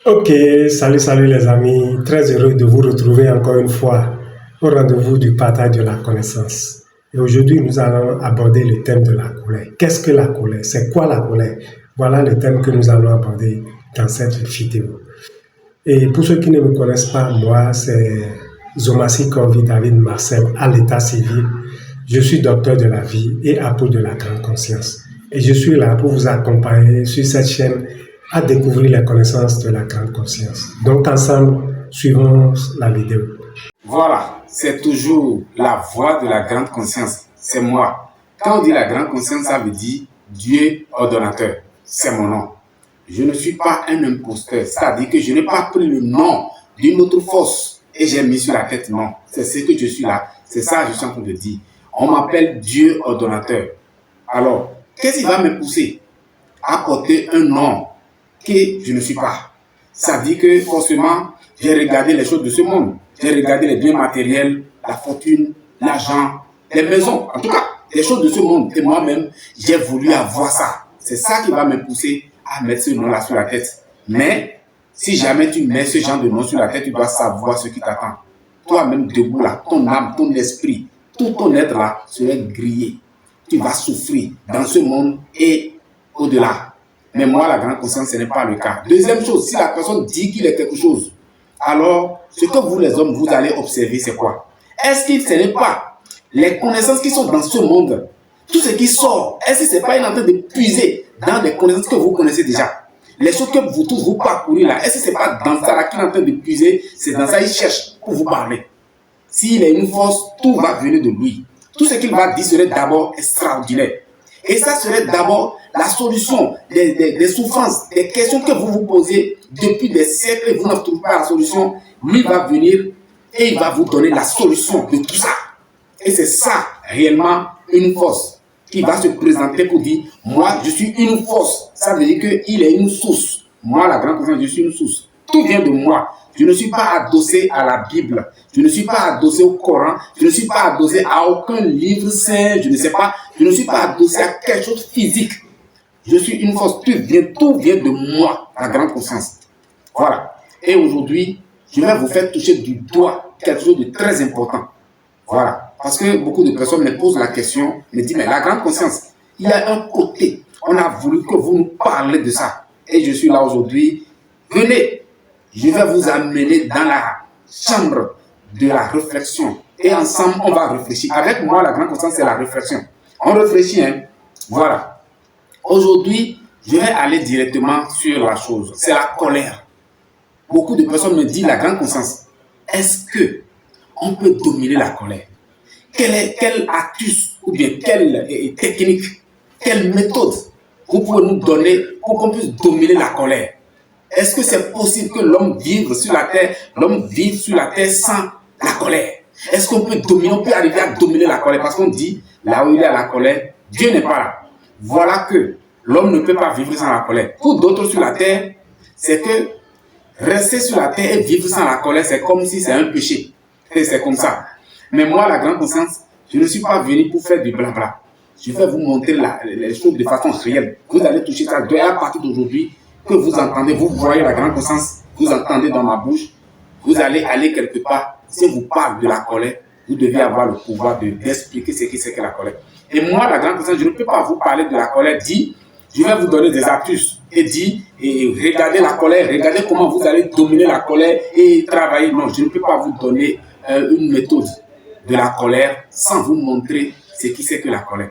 Ok, salut les amis, très heureux de vous retrouver encore une fois au rendez-vous du partage de la connaissance. Et aujourd'hui, nous allons aborder le thème de la colère. Qu'est-ce que la colère? C'est quoi la colère? Voilà le thème que nous allons aborder dans cette vidéo. Et pour ceux qui ne me connaissent pas, moi, c'est Zomassi Corvi David Marcel à l'état civil. Je suis docteur de la vie et apôtre de la grande conscience. Et je suis là pour vous accompagner sur cette chaîne à découvrir les connaissances de la grande conscience. Donc ensemble, suivons la vidéo. Voilà, c'est toujours la voix de la grande conscience. C'est moi. Quand on dit la grande conscience, ça veut dire Dieu ordonnateur. C'est mon nom. Je ne suis pas un imposteur. C'est-à-dire que je n'ai pas pris le nom d'une autre force et j'ai mis sur la tête. Non, c'est ce que je suis là. C'est ça que je suis en train de dire. On m'appelle Dieu ordonnateur. Alors, qu'est-ce qui va me pousser à porter un nom que je ne suis pas? Ça dit que forcément, j'ai regardé les choses de ce monde. J'ai regardé les biens matériels, la fortune, l'argent, les maisons, en tout cas, les choses de ce monde. Et moi-même, j'ai voulu avoir ça. C'est ça qui va me pousser à mettre ce nom-là sur la tête. Mais, si jamais tu mets ce genre de nom sur la tête, tu dois savoir ce qui t'attend. Toi-même, debout là, ton âme, ton esprit, tout ton être là serait grillé. Tu vas souffrir dans ce monde et au-delà. Mais moi, la grande conscience, ce n'est pas le cas. Deuxième chose, si la personne dit qu'il est quelque chose, alors ce que vous les hommes, vous allez observer, c'est quoi? Est-ce que ce n'est pas les connaissances qui sont dans ce monde, tout ce qui sort, est-ce que ce n'est pas une en train de puiser dans des connaissances que vous connaissez déjà? Les choses que vous parcourez là, est-ce que ce n'est pas dans ça là qu'il est en train de puiser? C'est dans ça qu'il cherche pour vous parler. S'il a une force, tout va venir de lui. Tout ce qu'il va dire serait d'abord extraordinaire. Et ça serait d'abord la solution des souffrances, des questions que vous vous posez depuis des siècles et vous ne trouvez pas la solution. Lui va venir et il va vous donner la solution de tout ça. Et c'est ça réellement une force qui va se présenter pour dire, moi je suis une force. Ça veut dire qu'il est une source. Moi, la grande conscience, je suis une source. Tout vient de moi. Je ne suis pas adossé à la Bible. Je ne suis pas adossé au Coran. Je ne suis pas adossé à aucun livre saint. Je ne sais pas. Je ne suis pas adossé à quelque chose de physique. Je suis une force. Tout vient de moi, la grande conscience. Voilà. Et aujourd'hui, je vais vous faire toucher du doigt quelque chose de très important. Voilà. Parce que beaucoup de personnes me posent la question, me disent, mais la grande conscience, il y a un côté. On a voulu que vous nous parlez de ça. Et je suis là aujourd'hui. Venez. Je vais vous amener dans la chambre de la réflexion. Et ensemble, on va réfléchir. Avec moi, la grande conscience, c'est la réflexion. On réfléchit, hein. Voilà. Aujourd'hui, je vais aller directement sur la chose. C'est la colère. Beaucoup de personnes me disent, la grande conscience, est-ce que on peut dominer la colère? Quelle astuce ou bien quelle technique, quelle méthode vous pouvez nous donner pour qu'on puisse dominer la colère? Est-ce que c'est possible que l'homme vive sur la terre sans la colère? Est-ce qu'on peut dominer, on peut arriver à dominer la colère? Parce qu'on dit, là où il y a la colère, Dieu n'est pas là. Voilà que l'homme ne peut pas vivre sans la colère. Pour d'autres sur la terre, c'est que rester sur la terre et vivre sans la colère, c'est comme si c'est un péché. Et c'est comme ça. Mais moi, la grande conscience, je ne suis pas venu pour faire du blabla. Je vais vous montrer les choses de façon réelle. Vous allez toucher ça. Et à partir d'aujourd'hui, que vous entendez, vous voyez la grande conscience, vous entendez dans ma bouche, vous allez aller quelque part. Si on vous parle de la colère, vous devez avoir le pouvoir d'expliquer ce que c'est que la colère. Et moi, la grande conscience, je ne peux pas vous parler de la colère. Je vais vous donner des astuces et regardez la colère, regardez comment vous allez dominer la colère et travailler. Non, je ne peux pas vous donner une méthode de la colère sans vous montrer ce qui c'est que la colère.